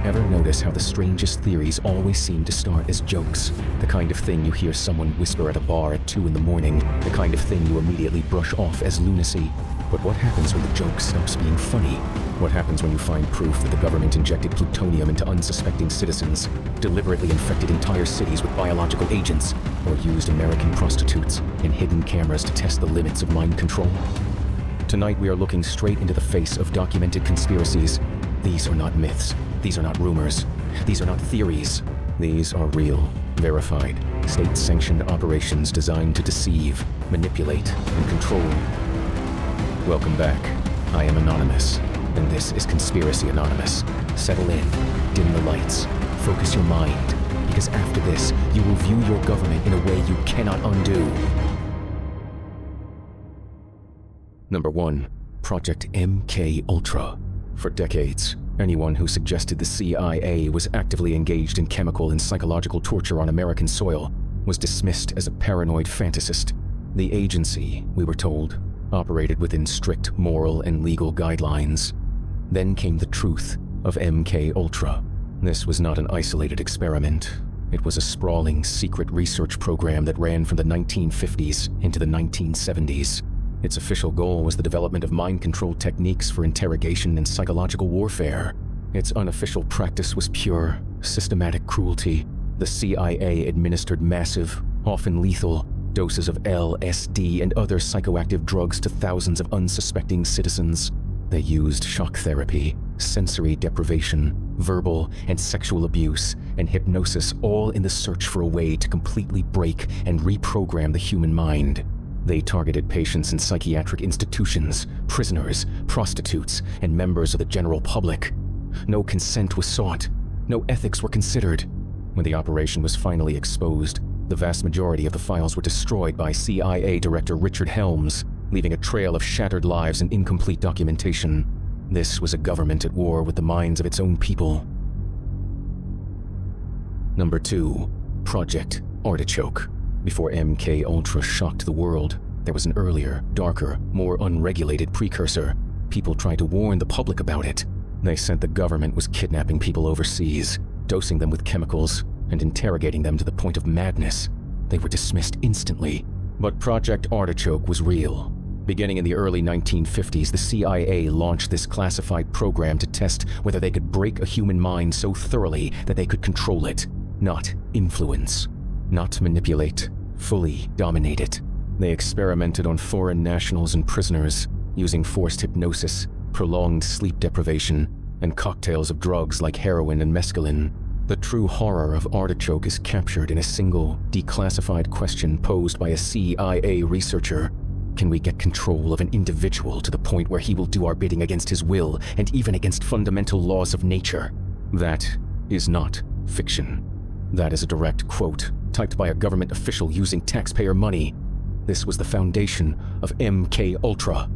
ever notice how the strangest theories always seem to start as jokes? The kind of thing you hear someone whisper at a bar at 2 in the morning, the kind of thing you immediately brush off as lunacy. But what happens when the joke stops being funny? What happens when you find proof that the government injected plutonium into unsuspecting citizens, deliberately infected entire cities with biological agents, or used American prostitutes and hidden cameras to test the limits of mind control? Tonight we are looking straight into the face of documented conspiracies. These are not myths. These are not rumors. These are not theories. These are real, verified, state-sanctioned operations designed to deceive, manipulate, and control. Welcome back. I am Anonymous, and this is Conspiracy Anonymous. Settle in, dim the lights, focus your mind, because after this, you will view your government in a way you cannot undo. Number 1. Project MK-Ultra. For decades, anyone who suggested the CIA was actively engaged in chemical and psychological torture on American soil was dismissed as a paranoid fantasist. The agency, we were told, operated within strict moral and legal guidelines. Then came the truth of MK-Ultra. This was not an isolated experiment. It was a sprawling, secret research program that ran from the 1950s into the 1970s. Its official goal was the development of mind control techniques for interrogation and psychological warfare. Its unofficial practice was pure, systematic cruelty. The CIA administered massive, often lethal, doses of LSD and other psychoactive drugs to thousands of unsuspecting citizens. They used shock therapy, sensory deprivation, verbal and sexual abuse, and hypnosis, all in the search for a way to completely break and reprogram the human mind. They targeted patients in psychiatric institutions, prisoners, prostitutes, and members of the general public. No consent was sought. No ethics were considered. When the operation was finally exposed, the vast majority of the files were destroyed by CIA Director Richard Helms, leaving a trail of shattered lives and incomplete documentation. This was a government at war with the minds of its own people. Number 2. Project Artichoke. Before MK-Ultra shocked the world, there was an earlier, darker, more unregulated precursor. People tried to warn the public about it. They said the government was kidnapping people overseas, dosing them with chemicals, and interrogating them to the point of madness. They were dismissed instantly. But Project Artichoke was real. Beginning in the early 1950s, the CIA launched this classified program to test whether they could break a human mind so thoroughly that they could control it, not influence. Not manipulate, fully dominate it. They experimented on foreign nationals and prisoners, using forced hypnosis, prolonged sleep deprivation, and cocktails of drugs like heroin and mescaline. The true horror of Artichoke is captured in a single, declassified question posed by a CIA researcher. Can we get control of an individual to the point where he will do our bidding against his will and even against fundamental laws of nature? That is not fiction. That is a direct quote, typed by a government official using taxpayer money. This was the foundation of MK-Ultra.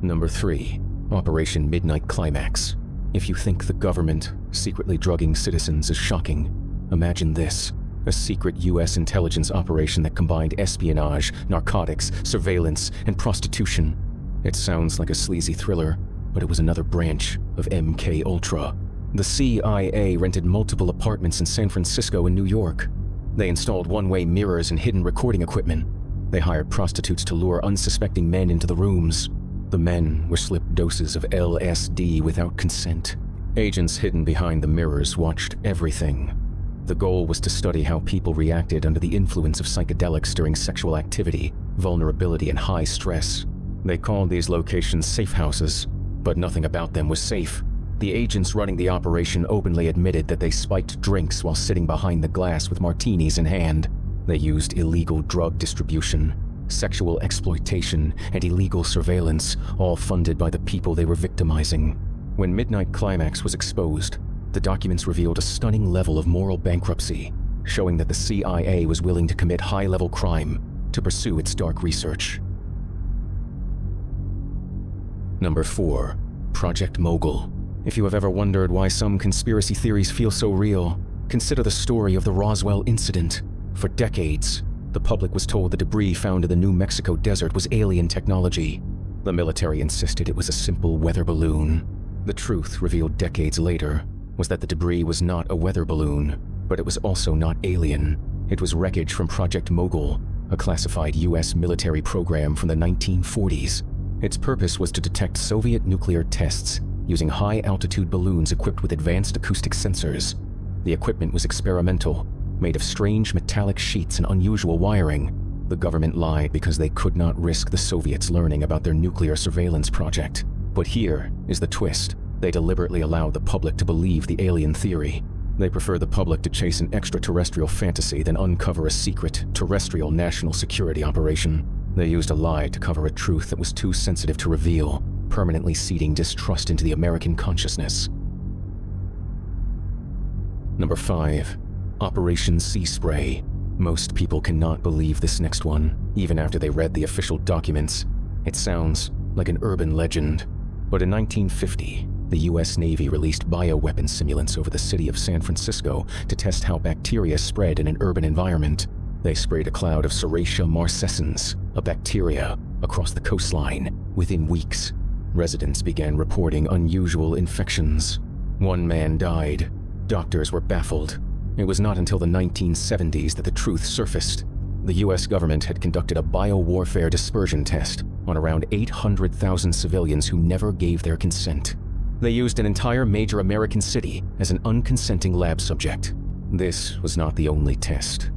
Number 3. Operation Midnight Climax. If you think the government secretly drugging citizens is shocking, imagine this. A secret US intelligence operation that combined espionage, narcotics, surveillance, and prostitution. It sounds like a sleazy thriller, but it was another branch of MK-Ultra. The CIA rented multiple apartments in San Francisco and New York. They installed one-way mirrors and hidden recording equipment. They hired prostitutes to lure unsuspecting men into the rooms. The men were slipped doses of LSD without consent. Agents hidden behind the mirrors watched everything. The goal was to study how people reacted under the influence of psychedelics during sexual activity, vulnerability, and high stress. They called these locations safe houses, but nothing about them was safe. The agents running the operation openly admitted that they spiked drinks while sitting behind the glass with martinis in hand. They used illegal drug distribution, sexual exploitation, and illegal surveillance, all funded by the people they were victimizing. When Midnight Climax was exposed, the documents revealed a stunning level of moral bankruptcy, showing that the CIA was willing to commit high-level crime to pursue its dark research. Number 4. Project Mogul. If you have ever wondered why some conspiracy theories feel so real, consider the story of the Roswell incident. For decades, the public was told the debris found in the New Mexico desert was alien technology. The military insisted it was a simple weather balloon. The truth, revealed decades later, was that the debris was not a weather balloon, but it was also not alien. It was wreckage from Project Mogul, a classified US military program from the 1940s. Its purpose was to detect Soviet nuclear tests using high-altitude balloons equipped with advanced acoustic sensors. The equipment was experimental, made of strange metallic sheets and unusual wiring. The government lied because they could not risk the Soviets learning about their nuclear surveillance project. But here is the twist. They deliberately allowed the public to believe the alien theory. They prefer the public to chase an extraterrestrial fantasy than uncover a secret, terrestrial national security operation. They used a lie to cover a truth that was too sensitive to reveal, permanently seeding distrust into the American consciousness. Number 5. Operation Sea Spray. Most people cannot believe this next one, even after they read the official documents. It sounds like an urban legend. But in 1950, the US Navy released bioweapon simulants over the city of San Francisco to test how bacteria spread in an urban environment. They sprayed a cloud of Serratia marcescens, a bacteria, across the coastline. Within weeks, residents began reporting unusual infections. One man died. Doctors were baffled. It was not until the 1970s that the truth surfaced. The US government had conducted a biowarfare dispersion test on around 800,000 civilians who never gave their consent. They used an entire major American city as an unconsenting lab subject. This was not the only test.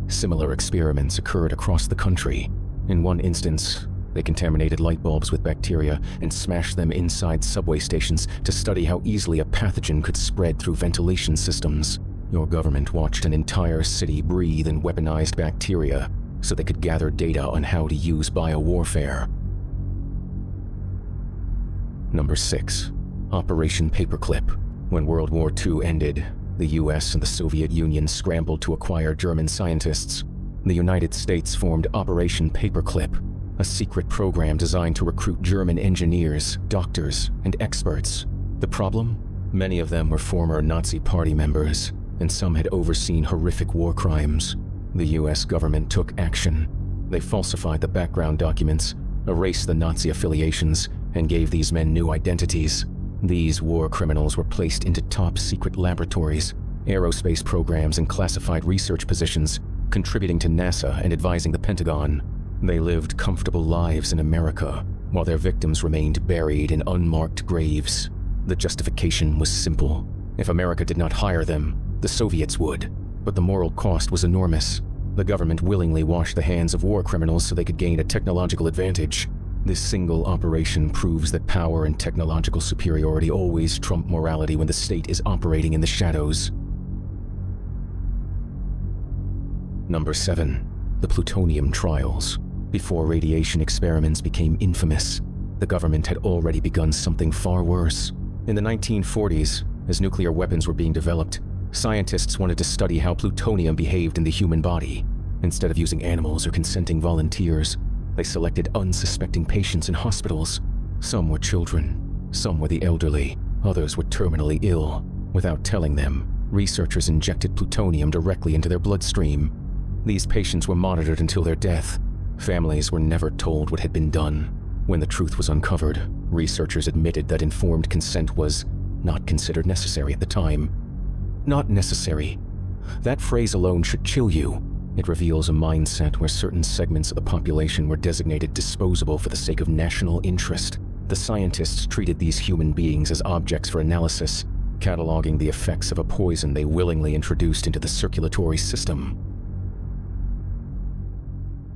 Similar experiments occurred across the country. In one instance, they contaminated light bulbs with bacteria and smashed them inside subway stations to study how easily a pathogen could spread through ventilation systems. Your government watched an entire city breathe in weaponized bacteria so they could gather data on how to use biowarfare. Number 6. Operation Paperclip. When World War II ended, the US and the Soviet Union scrambled to acquire German scientists. The United States formed Operation Paperclip, a secret program designed to recruit German engineers, doctors, and experts. The problem? Many of them were former Nazi Party members, and some had overseen horrific war crimes. The US government took action. They falsified the background documents, erased the Nazi affiliations, and gave these men new identities. These war criminals were placed into top-secret laboratories, aerospace programs, and classified research positions, contributing to NASA and advising the Pentagon. They lived comfortable lives in America, while their victims remained buried in unmarked graves. The justification was simple. If America did not hire them, the Soviets would. But the moral cost was enormous. The government willingly washed the hands of war criminals so they could gain a technological advantage. This single operation proves that power and technological superiority always trump morality when the state is operating in the shadows. Number 7. The Plutonium Trials. Before radiation experiments became infamous, the government had already begun something far worse. In the 1940s, as nuclear weapons were being developed, scientists wanted to study how plutonium behaved in the human body. Instead of using animals or consenting volunteers, they selected unsuspecting patients in hospitals. Some were children, some were the elderly, others were terminally ill. Without telling them, researchers injected plutonium directly into their bloodstream. These patients were monitored until their death. Families were never told what had been done. When the truth was uncovered, researchers admitted that informed consent was not considered necessary at the time. Not necessary. That phrase alone should chill you. It reveals a mindset where certain segments of the population were designated disposable for the sake of national interest. The scientists treated these human beings as objects for analysis, cataloging the effects of a poison they willingly introduced into the circulatory system.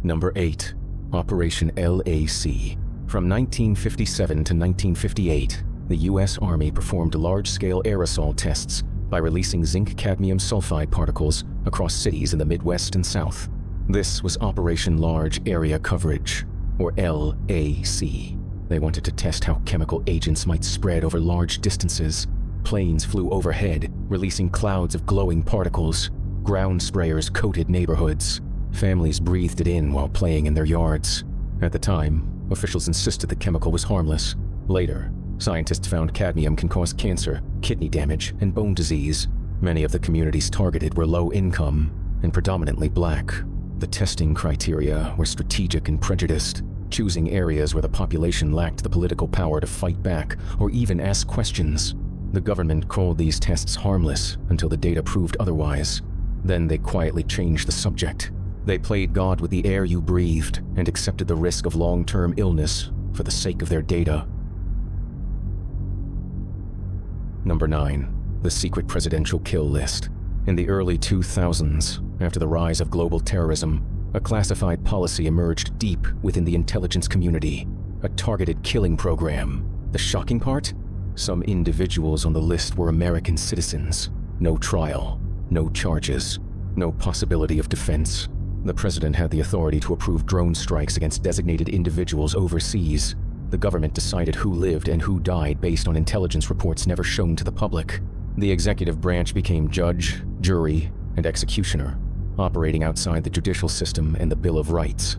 Number 8. Operation LAC. From 1957 to 1958, the US Army performed large-scale aerosol tests by releasing zinc-cadmium sulfide particles across cities in the Midwest and South. This was Operation Large Area Coverage, or LAC. They wanted to test how chemical agents might spread over large distances. Planes flew overhead, releasing clouds of glowing particles. Ground sprayers coated neighborhoods. Families breathed it in while playing in their yards. At the time, officials insisted the chemical was harmless. Later, scientists found cadmium can cause cancer, kidney damage, and bone disease. Many of the communities targeted were low income and predominantly black. The testing criteria were strategic and prejudiced. choosing areas where the population lacked the political power to fight back or even ask questions. The government called these tests harmless until the data proved otherwise. Then they quietly changed the subject. They played God with the air you breathed and accepted the risk of long-term illness for the sake of their data. Number 9. The secret presidential kill list. In the early 2000s, after the rise of global terrorism, a classified policy emerged deep within the intelligence community, a targeted killing program. The shocking part? Some individuals on the list were American citizens. No trial, no charges, no possibility of defense. The president had the authority to approve drone strikes against designated individuals overseas. The government decided who lived and who died based on intelligence reports never shown to the public. The executive branch became judge, jury, and executioner, operating outside the judicial system and the Bill of Rights.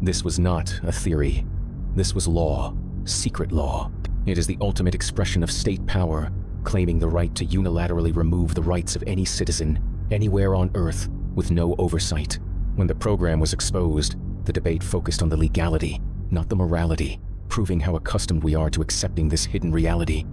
This was not a theory. This was law, secret law. It is the ultimate expression of state power, claiming the right to unilaterally remove the rights of any citizen, anywhere on Earth, with no oversight. When the program was exposed, the debate focused on the legality, not the morality, proving how accustomed we are to accepting this hidden reality.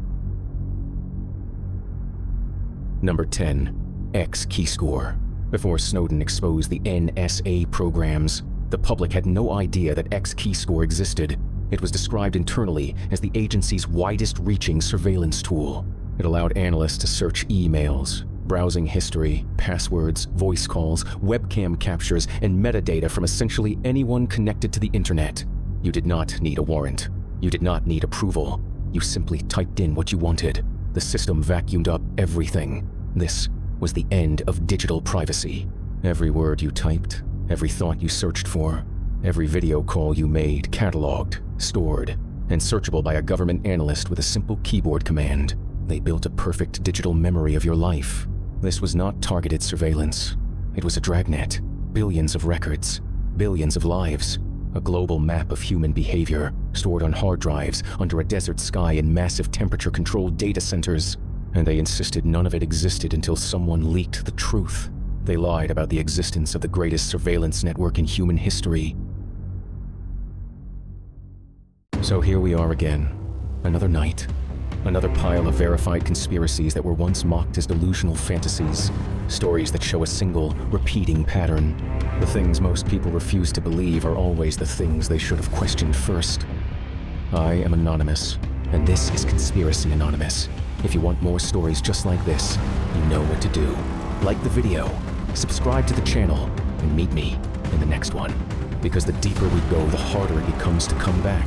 Number 10. XKeyscore. Before Snowden exposed the NSA programs, the public had no idea that XKeyscore existed. It was described internally as the agency's widest-reaching surveillance tool. It allowed analysts to search emails, browsing history, passwords, voice calls, webcam captures, and metadata from essentially anyone connected to the internet. You did not need a warrant. You did not need approval. You simply typed in what you wanted. The system vacuumed up everything. This was the end of digital privacy. Every word you typed, every thought you searched for, every video call you made cataloged, stored, and searchable by a government analyst with a simple keyboard command. They built a perfect digital memory of your life. This was not targeted surveillance. It was a dragnet. Billions of records, billions of lives, a global map of human behavior stored on hard drives under a desert sky in massive temperature-controlled data centers. And they insisted none of it existed until someone leaked the truth. They lied about the existence of the greatest surveillance network in human history. So here we are again. Another night. Another pile of verified conspiracies that were once mocked as delusional fantasies. Stories that show a single, repeating pattern. The things most people refuse to believe are always the things they should have questioned first. I am Anonymous, and this is Conspiracy Anonymous. If you want more stories just like this, you know what to do. Like the video, subscribe to the channel, and meet me in the next one. Because the deeper we go, the harder it becomes to come back.